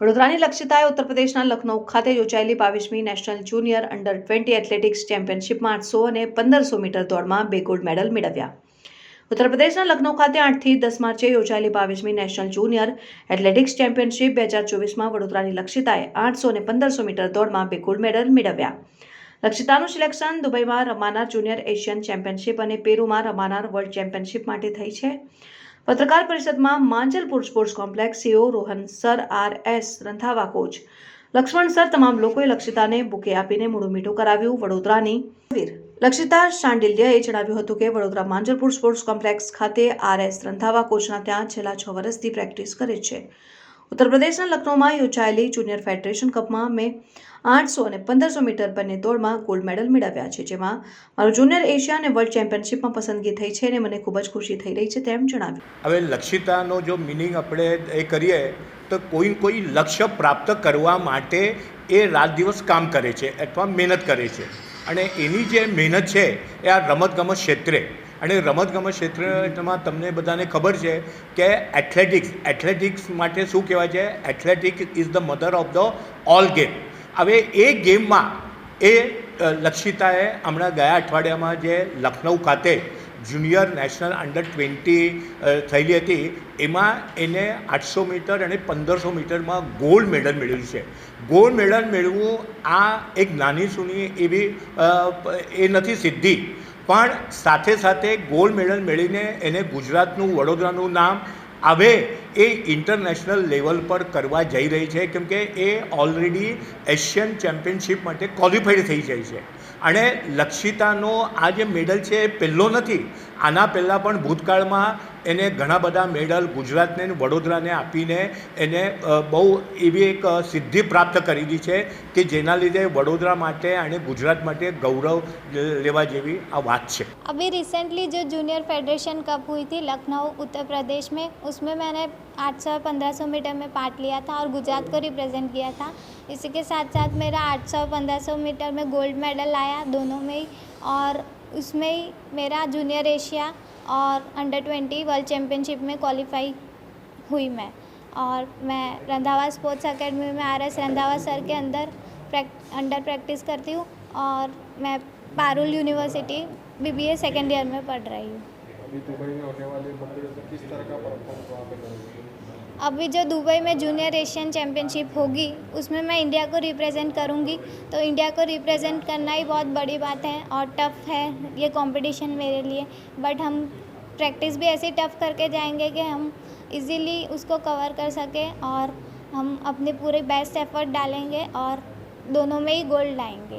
વડોદરાની લક્ષિતાએ ઉત્તર પ્રદેશના લખનૌ ખાતે યોજાયેલી 22મી નેશનલ જુનિયર અંડર 20 એથ્લેટિક્સ ચેમ્પિયનશિપમાં 800 અને 1500 મીટર દોડમાં 2 ગોલ્ડ મેડલ મેળવ્યા। ઉત્તર પ્રદેશના લખનૌ ખાતે 8 થી 10 માર્ચે યોજાયેલી 22મી નેશનલ જુનિયર એથ્લેટિક્સ ચેમ્પિયનશિપ 2024માં વડોદરાની લક્ષિતાએ 800 અને 1500 મીટર દોડમાં 2 ગોલ્ડ મેડલ મેળવ્યા। લક્ષિતાનું સિલેક્શન દુબઈમાં રમાનાર જુનિયર એશિયન ચેમ્પિયનશિપ અને પેરુમાં રમાનાર વર્લ્ડ ચેમ્પિયનશિપ માટે થઈ છે। પત્રકાર પરિષદમાં Manjalpur sports complex CO Rohan sir, R S. Randhawa coach Laxman sir તમામ લોકોએ લક્ષિતાને બુકે આપીને મોઢું મીઠું કરાવ્યું। વડોદરાની વીર લક્ષિતા શાંડિલ્યએ જણાવ્યું હતું કે વડોદરા માંજલપુર સ્પોર્ટ્સ કોમ્પ્લેક્સ ખાતે આર.એસ. રંધાવા કોચના ત્યાં છેલ્લા 6 વર્ષથી પ્રેક્ટિસ કરે છે। ઉત્તર પ્રદેશના લખનૌમાં યોજાયેલી જુનિયર ફેડરેશન કપમાં મેં 800 અને 1500 મીટર બંને દોડમાં ગોલ્ડ મેડલ મેળવ્યા છે, જેમાં મારું જુનિયર એશિયા અને વર્લ્ડ ચેમ્પિયનશિપમાં પસંદગી થઈ છે અને મને ખૂબ જ ખુશી થઈ રહી છે તેમ જણાવ્યું। હવે લક્ષિતાનો જો મિનિંગ આપણે એ કરીએ તો કોઈ લક્ષ્ય પ્રાપ્ત કરવા માટે એ રાત દિવસ કામ કરે છે અથવા મહેનત કરે છે, અને એની જે મહેનત છે એ આ રમતગમત ક્ષેત્રે અને રમતગમત ક્ષેત્રમાં તમને બધાને ખબર છે કે એથ્લેટિક્સ માટે શું કહેવાય છે? Athletics is the mother of the all game. હવે એ ગેમમાં એ લક્ષિતાએ હમણાં ગયા અઠવાડિયામાં જે લખનૌ ખાતે જુનિયર નેશનલ અંડર 20 થયેલી હતી, એમાં એને 800 મીટર અને 1500 મીટરમાં ગોલ્ડ મેડલ મેળવ્યું છે। ગોલ્ડ મેડલ મેળવવું આ એક નાની સૂની એવી એ નથી સિદ્ધિ, પણ સાથે સાથે ગોલ્ડ મેડલ મેળવીને એને ગુજરાતનું, વડોદરાનું નામ હવે એ ઇન્ટરનેશનલ લેવલ પર કરવા જઈ રહી છે, કેમ કે એ ઓલરેડી એશિયન ચેમ્પિયનશિપ માટે ક્વોલિફાઈડ થઈ જાય છે। અને લક્ષિતાનો આ જે મેડલ છે એ પહેલો નથી, આના પહેલાં પણ ભૂતકાળમાં એને ઘણા બધા મેડલ ગુજરાતને, વડોદરાને આપીને એને બહુ એવી એક સિદ્ધિ પ્રાપ્ત કરેલી છે કે જેના લીધે વડોદરા માટે અને ગુજરાત માટે ગૌરવ લેવા જેવી આ વાત છે। अभी रिसेंटली जो जूनियर फेडरेशन कप हुई थी लखनऊ उत्तर प्रदेश में, उसमें मैंने 800-1500 मीटर में पार्ट लिया था और गुजरात को रिप्रेजेंट किया था। इसी के साथ साथ मेरा 800-1500 मीटर में गोल्ड मेडल आया दोनों में ही, और उसमें ही मेरा जूनियर एशिया और अंडर 20 वर्ल्ड चैम्पियनशिप में क्वालिफाई हुई मैं। और मैं रंधावा स्पोर्ट्स अकेडमी में आर.एस. रंधावा सर के अंडर प्रैक्टिस करती हूँ, और मैं Parul university BBA second year में पढ़ रही हूँ। अभी दुबई में होने वाले मुकाबले से किस तरह का परफॉर्मेंस वहाँ पे करेंगे? अभी जो दुबई में जूनियर एशियन चैम्पियनशिप होगी उसमें मैं इंडिया को रिप्रेजेंट करूँगी, तो इंडिया को रिप्रेजेंट करना ही बहुत बड़ी बात है और टफ़ है ये कंपटीशन मेरे लिए। बट हम प्रैक्टिस भी ऐसी टफ़ करके जाएंगे कि हम इजीली उसको कवर कर सकें, और हम अपनी पूरी बेस्ट एफर्ट डालेंगे और दोनों में ही गोल्ड लाएंगे।